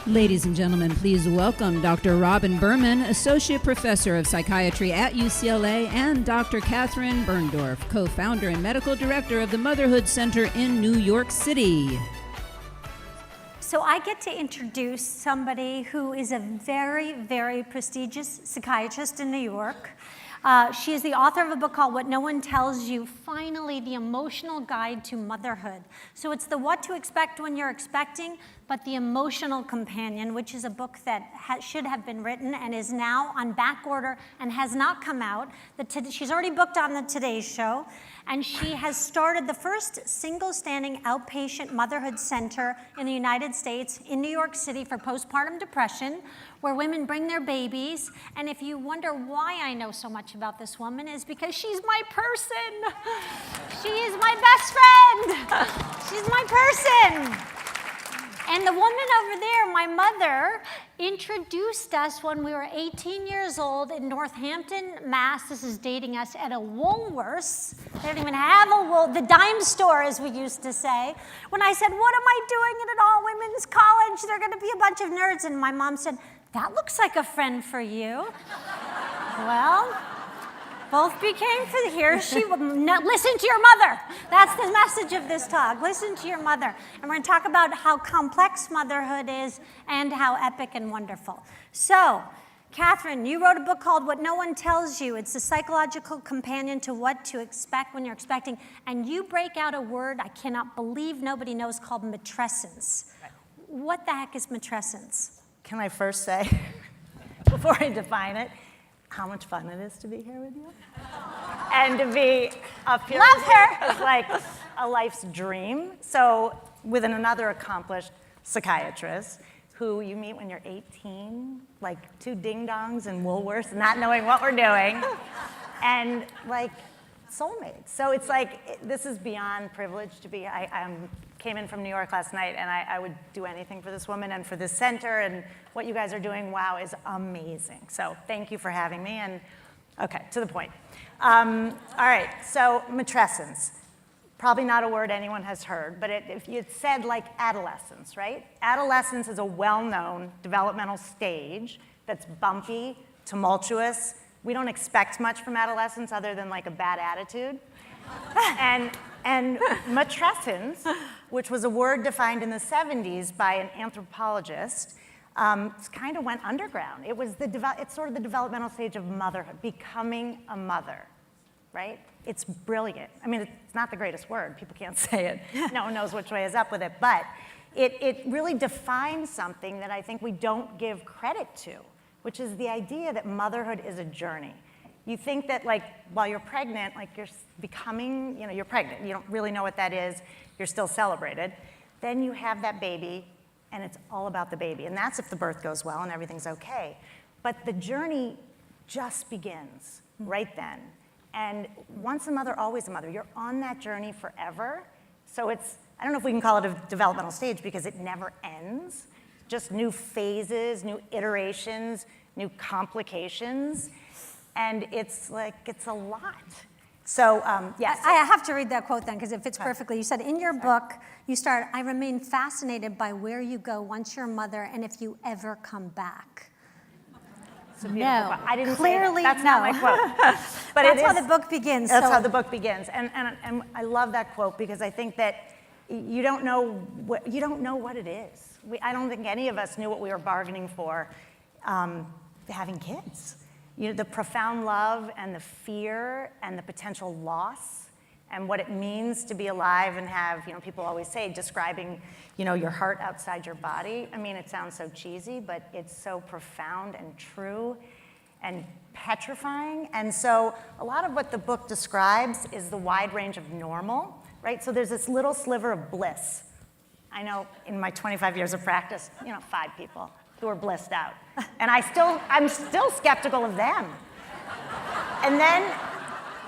Ladies and gentlemen, please welcome Dr. Robin Berman, Associate Professor of Psychiatry at UCLA, and Dr. Catherine Birndorf, Co-founder and Medical Director of the Motherhood Center in New York City. So I get to introduce somebody who is a very, very prestigious psychiatrist in New York. She is the author of a book called What No One Tells You, Finally, the Emotional Guide to Motherhood. So it's the what to expect when you're expecting, but the emotional companion, which is a book that should have been written and is now on back order and has not come out. She's already booked on the Today Show, and she has started the first single standing outpatient motherhood center in the United States in New York City for postpartum depression, where women bring their babies. And if you wonder why I know so much about this woman, is because she's my person. She is my best friend. She's my person. And the woman over there, my mother, introduced us when we were 18 years old in Northampton, Mass. This is dating us at a Woolworths. They don't even have the dime store, as we used to say. When I said, what am I doing at an all-women's college? They're going to be a bunch of nerds. And my mom said, that looks like a friend for you. Well, both became for here. Listen to your mother. That's the message of this talk. Listen to your mother. And we're going to talk about how complex motherhood is and how epic and wonderful. So, Catherine, you wrote a book called What No One Tells You. It's a psychological companion to what to expect when you're expecting. And you break out a word I cannot believe nobody knows called matrescence. Right. What the heck is matrescence? Can I first say, before I define it, how much fun it is to be here with you? And to be up here. Love her! It's like a life's dream. So with another accomplished psychiatrist who you meet when you're 18, like two ding-dongs in Woolworths, not knowing what we're doing, and like soulmates. So it's like, this is beyond privilege to be. I came in from New York last night, and I would do anything for this woman and for this center, and what you guys are doing, wow, is amazing. So thank you for having me, and okay, to the point. All right, so matrescence. Probably not a word anyone has heard, but if you said like adolescence, right? Adolescence is a well-known developmental stage that's bumpy, tumultuous. We don't expect much from adolescence other than like a bad attitude. And matrescence, which was a word defined in the 70s by an anthropologist, kind of went underground. It's sort of the developmental stage of motherhood, becoming a mother, right? It's brilliant. I mean, it's not the greatest word. People can't say it. No one knows which way is up with it. But it really defines something that I think we don't give credit to, which is the idea that motherhood is a journey. You think that like while you're pregnant, like you're becoming, you're pregnant. You don't really know what that is. You're still celebrated. Then you have that baby, and it's all about the baby. And that's if the birth goes well and everything's okay. But the journey just begins right then. And once a mother, always a mother. You're on that journey forever. So I don't know if we can call it a developmental stage because it never ends. Just new phases, new iterations, new complications. And it's a lot. So, yes. I have to read that quote then, because it fits perfectly. You said in your book, you start, I remain fascinated by where you go once you're a mother and if you ever come back. It's a beautiful quote. I didn't Clearly, say that. That's not my quote. But that's how the book begins. That's how the book begins. And I love that quote because I think that you don't know what it is. I don't think any of us knew what we were bargaining for having kids. The profound love and the fear and the potential loss and what it means to be alive and have, people always say, describing, your heart outside your body. I mean, it sounds so cheesy, but it's so profound and true and petrifying. And so a lot of what the book describes is the wide range of normal, right? So there's this little sliver of bliss. I know in my 25 years of practice, 5 people who are blissed out. And I'm still skeptical of them. And then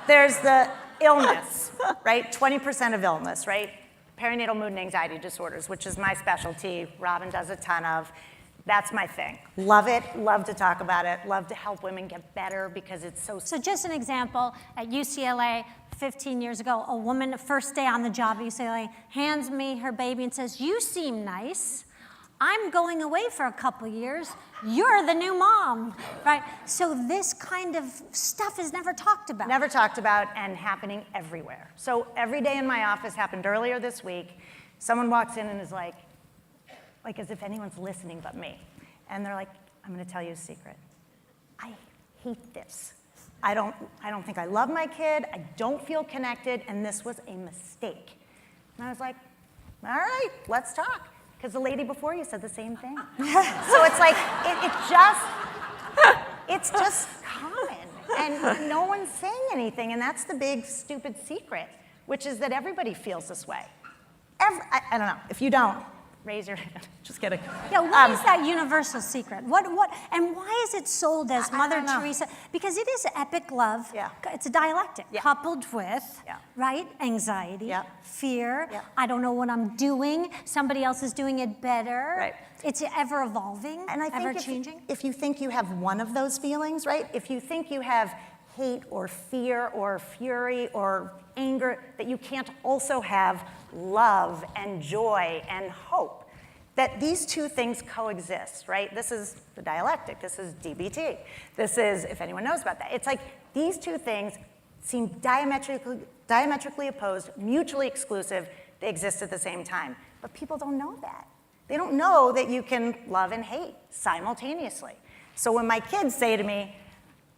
there's the illness, right? 20% of illness, right? Perinatal mood and anxiety disorders, which is my specialty. Robin does a ton of. That's my thing. Love it, love to talk about it, love to help women get better because it's so... So just an example, at UCLA 15 years ago, a woman, first day on the job at UCLA, hands me her baby and says, "You seem nice. I'm going away for a couple years. You're the new mom, right? So this kind of stuff is never talked about. Never talked about and happening everywhere. So every day in my office, happened earlier this week, someone walks in and is like as if anyone's listening but me. And they're like, I'm gonna tell you a secret. I hate this. I don't think I love my kid, I don't feel connected, and this was a mistake. And I was like, all right, let's talk. Because the lady before you said the same thing. So it's like, it's just common. And no one's saying anything, and that's the big, stupid secret, which is that everybody feels this way. I don't know, if you don't, raise your hand. Just kidding. Yeah, what is that universal secret? And why is it sold as Mother Teresa? Because it is epic love. Yeah. It's a dialectic coupled with, Yeah. right, anxiety, Yeah. fear. Yeah. I don't know what I'm doing. Somebody else is doing it better. Right. It's ever evolving, And I think ever changing. if you think you have one of those feelings, right? If you think you have hate or fear or fury or anger, that you can't also have love and joy and hope. That these two things coexist, right? This is the dialectic, this is DBT. This is, if anyone knows about that, it's like these two things seem diametrically opposed, mutually exclusive, they exist at the same time. But people don't know that. They don't know that you can love and hate simultaneously. So when my kids say to me,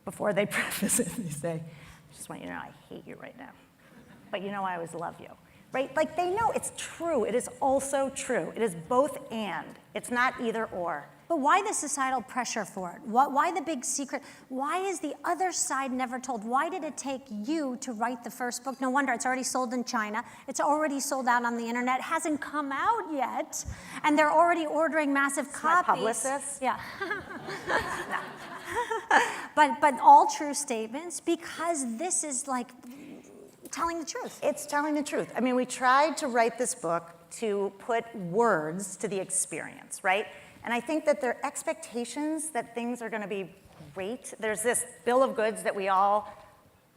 before they preface it, they say, I just want you to know I hate you right now. But you know I always love you, right? Like they know it's true. It is also true. It is both and. It's not either or. But why the societal pressure for it? Why the big secret? Why is the other side never told? Why did it take you to write the first book? No wonder, it's already sold in China. It's already sold out on the internet. It hasn't come out yet. And they're already ordering massive copies. My publicist? Yeah. But all true statements, because this is like telling the truth. It's telling the truth. I mean, we tried to write this book to put words to the experience, right? And I think that there are expectations that things are going to be great. There's this bill of goods that we all,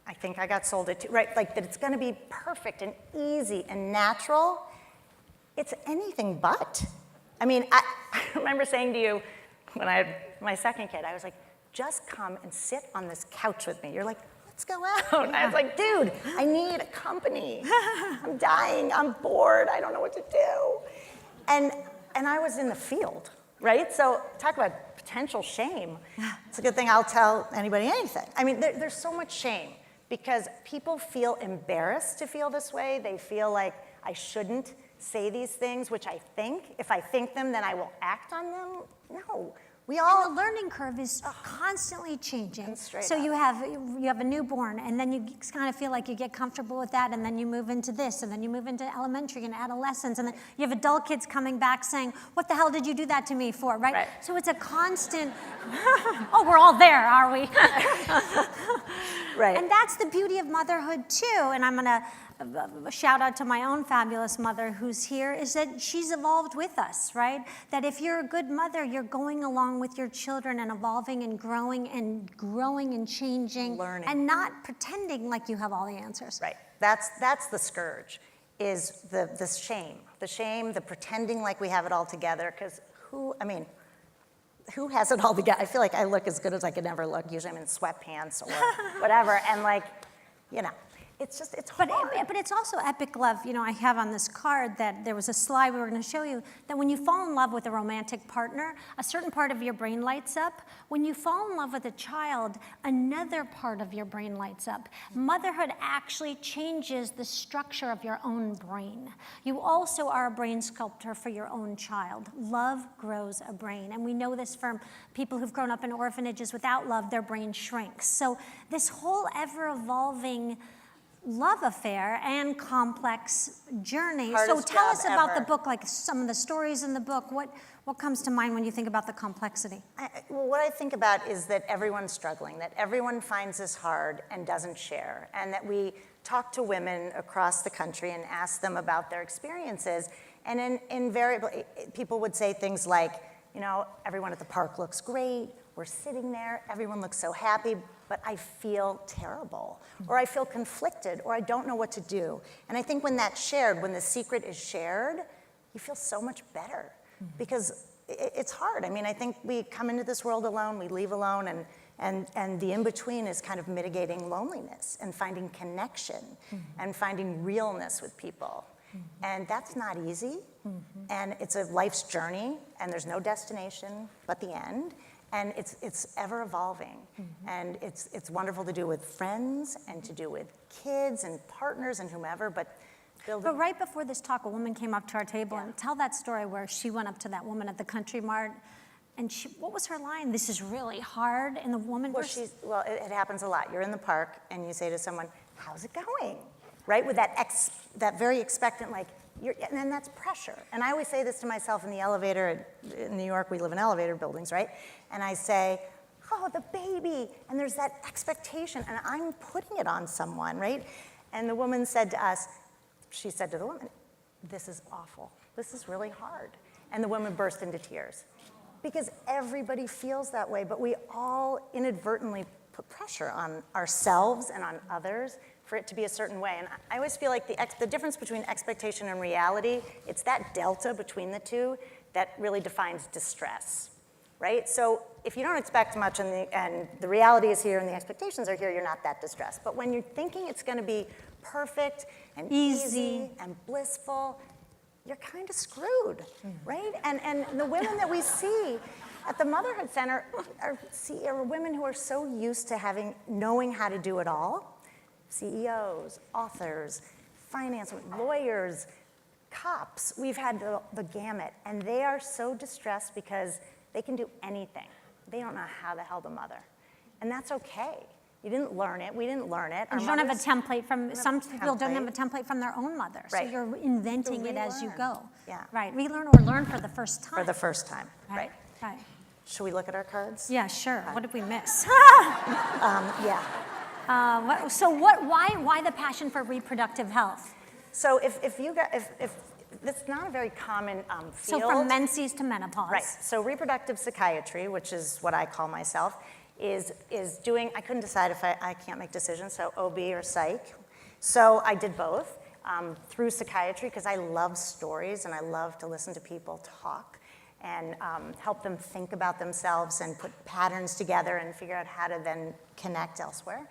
I think I got sold it to, right? Like that it's going to be perfect and easy and natural. It's anything but. I mean, I remember saying to you when I had my second kid, I was like, just come and sit on this couch with me. You're like, let's go out. And I was like, dude, I need a company. I'm dying, I'm bored, I don't know what to do. And I was in the field, right? So talk about potential shame. It's a good thing I'll tell anybody anything. I mean, there's so much shame because people feel embarrassed to feel this way. They feel like I shouldn't say these things, which I think. If I think them, then I will act on them. No. And the learning curve is constantly changing. So you have a newborn, and then you kind of feel like you get comfortable with that, and then you move into this, and then you move into elementary and adolescence, and then you have adult kids coming back saying, "What the hell did you do that to me for?" Right? So it's a constant. Oh, we're all there, are we? Right. And that's the beauty of motherhood too. And I'm gonna shout out to my own fabulous mother who's here, is that she's evolved with us, right? That if you're a good mother, you're going along with your children and evolving and growing and changing. Learning. And not pretending like you have all the answers. Right. That's the scourge, is the shame, the pretending like we have it all together, because who has it all together? I feel like I look as good as I could ever look. Usually I'm in sweatpants or whatever, and like, you know. It's hard. But it's also epic love. You know, I have on this card that there was a slide we were going to show you that when you fall in love with a romantic partner, a certain part of your brain lights up. When you fall in love with a child, another part of your brain lights up. Motherhood actually changes the structure of your own brain. You also are a brain sculptor for your own child. Love grows a brain. And we know this from people who've grown up in orphanages without love, their brain shrinks. So this whole ever-evolving love affair and complex journey. Hardest So tell us job about ever. the book, like some of the stories in the book. What comes to mind when you think about the complexity? Well, what I think about is that everyone's struggling, that everyone finds this hard and doesn't share, and that we talk to women across the country and ask them about their experiences, and invariably people would say things like, you know, everyone at the park looks great, we're sitting there, everyone looks so happy, but I feel terrible, or I feel conflicted, or I don't know what to do. And I think when that's shared, when the secret is shared, you feel so much better. Because it's hard. I mean, I think we come into this world alone, we leave alone, and the in-between is kind of mitigating loneliness and finding connection and finding realness with people. And that's not easy, and it's a life's journey, and there's no destination but the end, and it's ever evolving. And it's wonderful to do with friends and to do with kids and partners and whomever, but right before this talk, a woman came up to our table, and tell that story where she went up to that woman at the Country Mart, and what was her line? This is really hard, and the woman well, it happens a lot. You're in the park, and you say to someone, how's it going? Right, with that very expectant, like, and then that's pressure. And I always say this to myself in the elevator. In New York, we live in elevator buildings, right? And I say, oh, the baby, and there's that expectation, and I'm putting it on someone, right? And the woman said to us, she said to the woman, this is awful. This is really hard. And the woman burst into tears. Because everybody feels that way, but we all inadvertently put pressure on ourselves and on others for it to be a certain way. And I always feel like the difference between expectation and reality, it's that delta between the two that really defines distress, right? So if you don't expect much and the reality is here and the expectations are here, you're not that distressed. But when you're thinking it's gonna be perfect and easy and blissful, you're kind of screwed, right? And the women that we see at the Motherhood Center are women who are so used to knowing how to do it all. CEOs, authors, finance, lawyers, cops. We've had the gamut, and they are so distressed because they can do anything. They don't know how the hell to mother, and that's okay. You didn't learn it. We didn't learn it. You don't have a template from, some people don't have a template from their own mother. Right. So you're inventing it as you go. Yeah. Right, relearn or learn for the first time. For the first time, right. Right. Should we look at our cards? Yeah, sure. What did we miss? Yeah. Why the passion for reproductive health? So if that's not a very common field. So from menses to menopause. Right, so reproductive psychiatry, which is what I call myself, is doing, I couldn't decide if I can't make decisions, so OB or psych. So I did both through psychiatry because I love stories and I love to listen to people talk and help them think about themselves and put patterns together and figure out how to then connect elsewhere.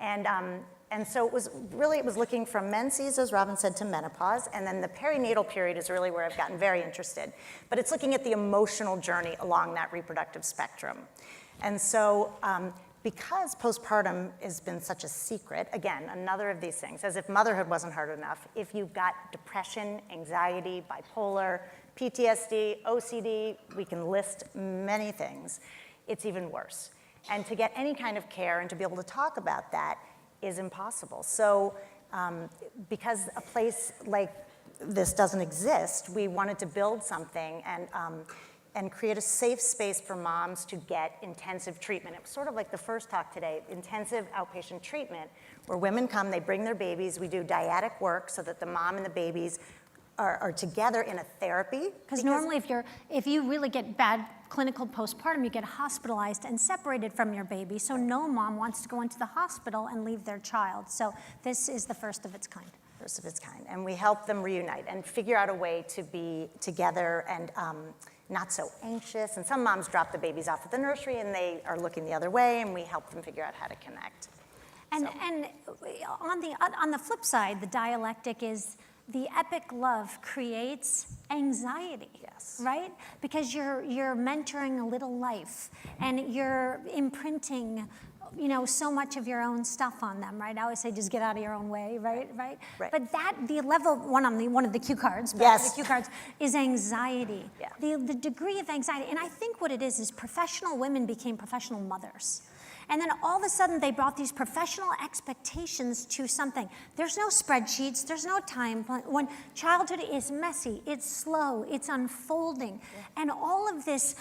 And so it was looking from menses, as Robin said, to menopause, and then the perinatal period is really where I've gotten very interested. But it's looking at the emotional journey along that reproductive spectrum. And so because postpartum has been such a secret, again, another of these things, as if motherhood wasn't hard enough, if you've got depression, anxiety, bipolar, PTSD, OCD, we can list many things, it's even worse. And to get any kind of care and to be able to talk about that is impossible. So because a place like this doesn't exist, we wanted to build something and create a safe space for moms to get intensive treatment. It was sort of like the first talk today, intensive outpatient treatment, where women come, they bring their babies, we do dyadic work so that the mom and the babies are together in a therapy. Because normally if you really get bad clinical postpartum, you get hospitalized and separated from your baby, so no mom wants to go into the hospital and leave their child. So this is the first of its kind. First of its kind. And we help them reunite and figure out a way to be together and not so anxious. And some moms drop the babies off at the nursery and they are looking the other way, and we help them figure out how to connect. And on the flip side, the dialectic is the epic love creates anxiety. Yes. Right? Because you're mentoring a little life and you're imprinting, so much of your own stuff on them, right? I always say just get out of your own way, right? But the level one on one of the cue cards, yes. The cue cards is anxiety. Yeah. The degree of anxiety, and I think what it is professional women became professional mothers. And then all of a sudden they brought these professional expectations to something. There's no spreadsheets, there's no time plan. When childhood is messy, it's slow, it's unfolding. Yeah. And all of this,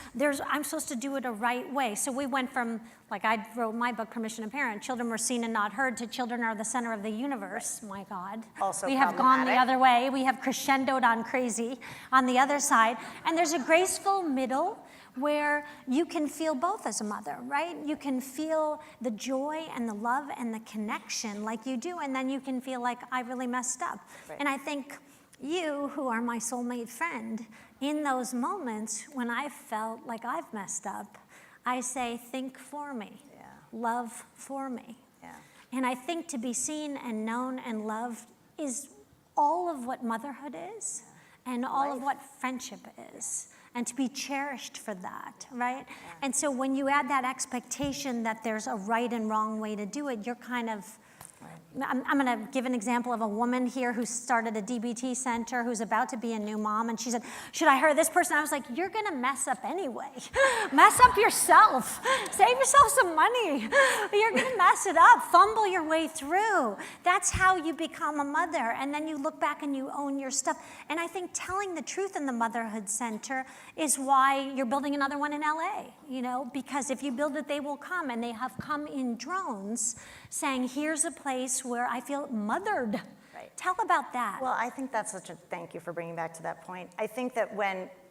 I'm supposed to do it a right way. So we went from, like I wrote my book, Permission to Parent, children were seen and not heard, to children are the center of the universe. My God. Also we have gone the other way. We have crescendoed on crazy on the other side. And there's a graceful middle where you can feel both as a mother, right? You can feel the joy and the love and the connection like you do, and then you can feel like I really messed up. Right. And I think you, who are my soulmate friend, in those moments when I felt like I've messed up, I say, think for me, love for me. Yeah. And I think to be seen and known and loved is all of what motherhood is and all of what friendship is. And to be cherished for that, right? Yeah. And so when you add that expectation that there's a right and wrong way to do it, you're kind of, I'm going to give an example of a woman here who started a DBT center who's about to be a new mom, and she said, should I hire this person? I was like, you're going to mess up anyway. Mess up yourself. Save yourself some money. You're going to mess it up. Fumble your way through. That's how you become a mother, and then you look back and you own your stuff. And I think telling the truth in the Motherhood Center is why you're building another one in LA, you know, because if you build it, they will come, and they have come in drones saying, here's a place where I feel mothered. Right. Tell about that. Well, I think that's such a, thank you for bringing back to that point. I think that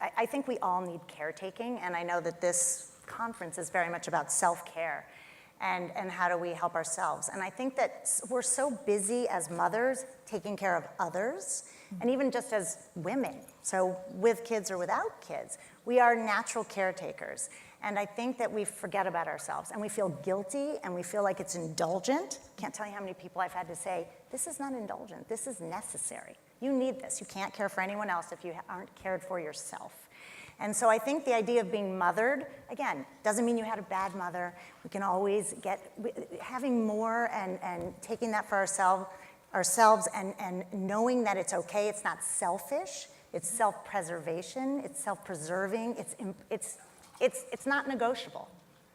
I think we all need caretaking, and I know that this conference is very much about self-care and how do we help ourselves. And I think that we're so busy as mothers taking care of others, and even just as women, so with kids or without kids, we are natural caretakers. And I think that we forget about ourselves, and we feel guilty, and we feel like it's indulgent. Can't tell you how many people I've had to say, this is not indulgent, this is necessary. You need this. You can't care for anyone else if you aren't cared for yourself. And so I think the idea of being mothered, again, doesn't mean you had a bad mother. We can always having more and taking that for ourselves and knowing that it's okay, it's not selfish, it's self-preservation, it's self-preserving, it's not negotiable.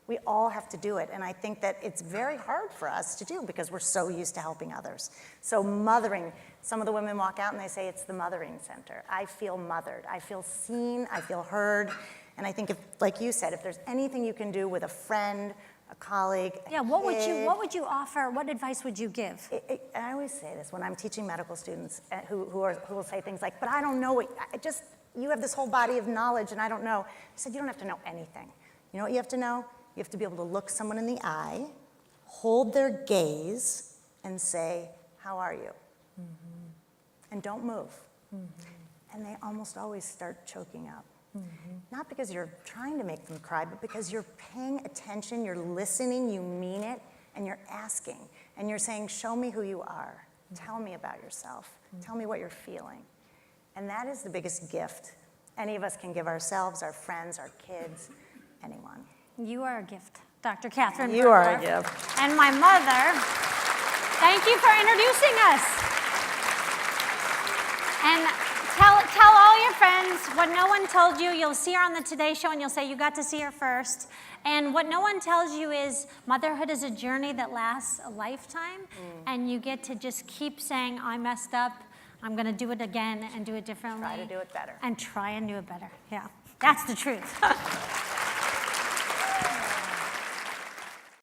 We all have to do it, and I think that it's very hard for us to do because we're so used to helping others. So mothering, some of the women walk out and they say it's the mothering center. I feel mothered, I feel seen, I feel heard, and I think if, like you said, if there's anything you can do with a friend, a colleague, what would you offer? What advice would you give? I always say this when I'm teaching medical students who will say things like, but I don't know, you have this whole body of knowledge and I don't know. I said, you don't have to know anything. You know what you have to know? You have to be able to look someone in the eye, hold their gaze, and say, how are you? Mm-hmm. And don't move. Mm-hmm. And they almost always start choking up. Mm-hmm. Not because you're trying to make them cry, but because you're paying attention, you're listening, you mean it, and you're asking. And you're saying, show me who you are. Mm-hmm. Tell me about yourself. Mm-hmm. Tell me what you're feeling. And that is the biggest gift any of us can give ourselves, our friends, our kids, anyone. You are a gift, Dr. Catherine You are a Birndorf. gift. And my mother, thank you for introducing us. And tell all your friends what no one told you. You'll see her on the Today Show and you'll say you got to see her first. And what no one tells you is motherhood is a journey that lasts a lifetime. And you get to just keep saying, I messed up. I'm going to do it again and do it differently. Try to do it better. And try and do it better. Yeah, that's the truth.